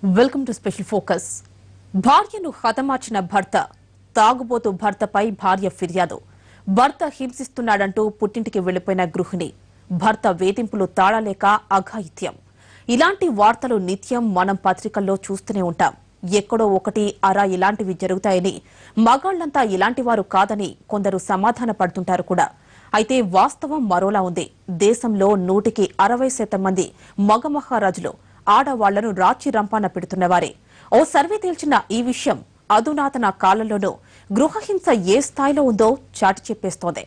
Welcome to special focus. భార్యను హతమార్చిన భర్త, తాగుబోతు భర్తపై భార్య ఫిర్యాదు. భర్త హింసిస్తున్నాడంటూ పుట్టింటికి వెళ్లిపోయిన గృహిణి, భర్త వేధింపులు తాళలేక అఘాయిత్యం. ఇలాంటి వార్తలు నిత్యం మనం పత్రికల్లో చూస్తూనే ఉంటాం. ఎక్కడో ఒకటి అరా ఇలాంటివి జరుగుతాయని, మగాళ్లంతా ఇలాంటి వారు కాదని కొందరు సమాధాన పడుతుంటారు కూడా. అయితే వాస్తవం మరోలా ఉంది. దేశంలో 160% మంది మగ మహారాజులు ఆడవాళ్లను రాచి రంపాన పెడుతున్నవారే. ఓ సర్వే తేల్చిన ఈ విషయం అధునాతన కాలంలోనూ గృహహింస ఏ స్థాయిలో ఉందో చాటి చెప్పేస్తోంది.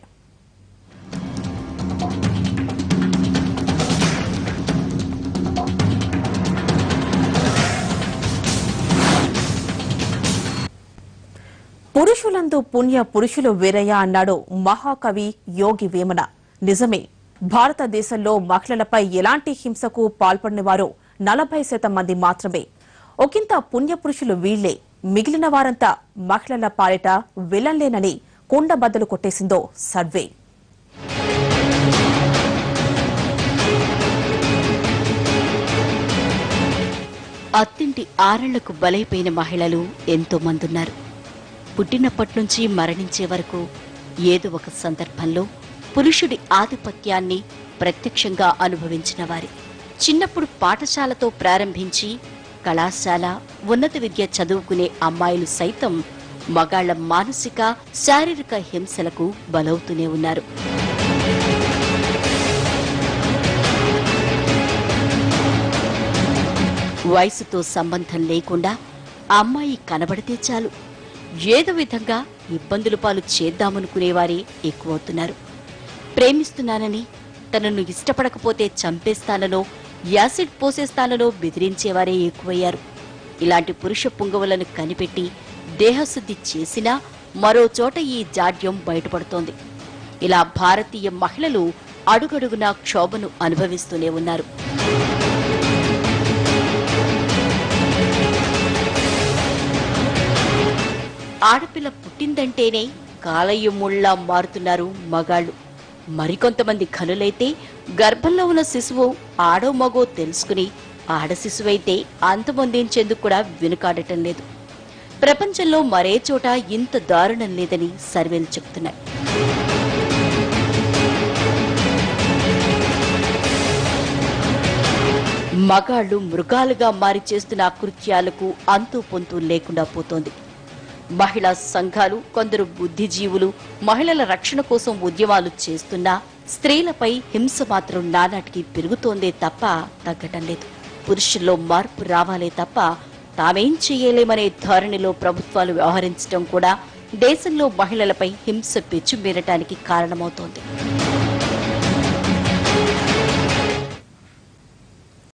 పురుషులందు పుణ్య పురుషులు వేరయ్యా అన్నాడు మహాకవి యోగి వేమన. నిజమే, భారతదేశంలో మహిళలపై ఎలాంటి హింసకు పాల్పడిన వారు 40% మంది మాత్రమే. ఒకంత పుణ్యపురుషులు వీళ్లే. మిగిలిన వారంతా మహిళల పాలిట విలన్లేనని కుండబద్దలు కొట్టేసిందో సర్వే. అత్తింటి ఆరళ్లకు బలైపోయిన మహిళలు ఎంతో మందున్నారు. పుట్టినప్పట్నుంచి మరణించే వరకు ఏదో ఒక సందర్భంలో పురుషుడి ఆధిపత్యాన్ని ప్రత్యక్షంగా అనుభవించిన వారి. చిన్నప్పుడు పాఠశాలతో ప్రారంభించి కళాశాల, ఉన్నత విద్య చదువుకునే అమ్మాయిలు సైతం మగాళ్ల మానసిక, శారీరక హింసలకు బలవుతూనే ఉన్నారు. వయసుతో సంబంధం లేకుండా అమ్మాయి కనబడితే చాలు ఏదో విధంగా ఇబ్బందుల పాలు చేద్దామనుకునేవారే ఎక్కువవుతున్నారు. ప్రేమిస్తున్నానని, తనను ఇష్టపడకపోతే చంపేస్తాననో, యాసిడ్ పోసేస్తాననో బెదిరించేవారే ఎక్కువయ్యారు. ఇలాంటి పురుష పుంగవులను కనిపెట్టి దేహశుద్ధి చేసినా మరో చోట ఈ జాడ్యం బయటపడుతోంది. ఇలా భారతీయ మహిళలు అడుగడుగునా క్షోభను అనుభవిస్తూనే ఉన్నారు. ఆడపిల్ల పుట్టిందంటేనే కాలయ్యముళ్లా మారుతున్నారు మగాళ్లు. మరికొంతమంది ఘనులైతే గర్భంలో ఉన్న శిశువు ఆడో మగో తెలుసుకుని ఆడ శిశువైతే అంతమొందించేందుకు కూడా వెనుకాడటం లేదు. ప్రపంచంలో మరే చోట ఇంత దారుణం లేదని సర్వేలు చెబుతున్నాయి. మగాళ్లు మృగాలుగా మారి చేస్తున్న అకృత్యాలకు అంతూ పొంతూ లేకుండా పోతోంది. మహిళా సంఘాలు, కొందరు బుద్ధిజీవులు మహిళల రక్షణ కోసం ఉద్యమాలు చేస్తున్నా స్త్రీలపై హింస మాత్రం నానాటికి పెరుగుతోందే తప్ప తగ్గటం లేదు. పురుషుల్లో మార్పు రావాలే తప్ప తామేం చేయలేమనే ధోరణిలో ప్రభుత్వాలు వ్యవహరించడం కూడా దేశంలో మహిళలపై హింస పెచ్చుమీరటానికి కారణమవుతోంది.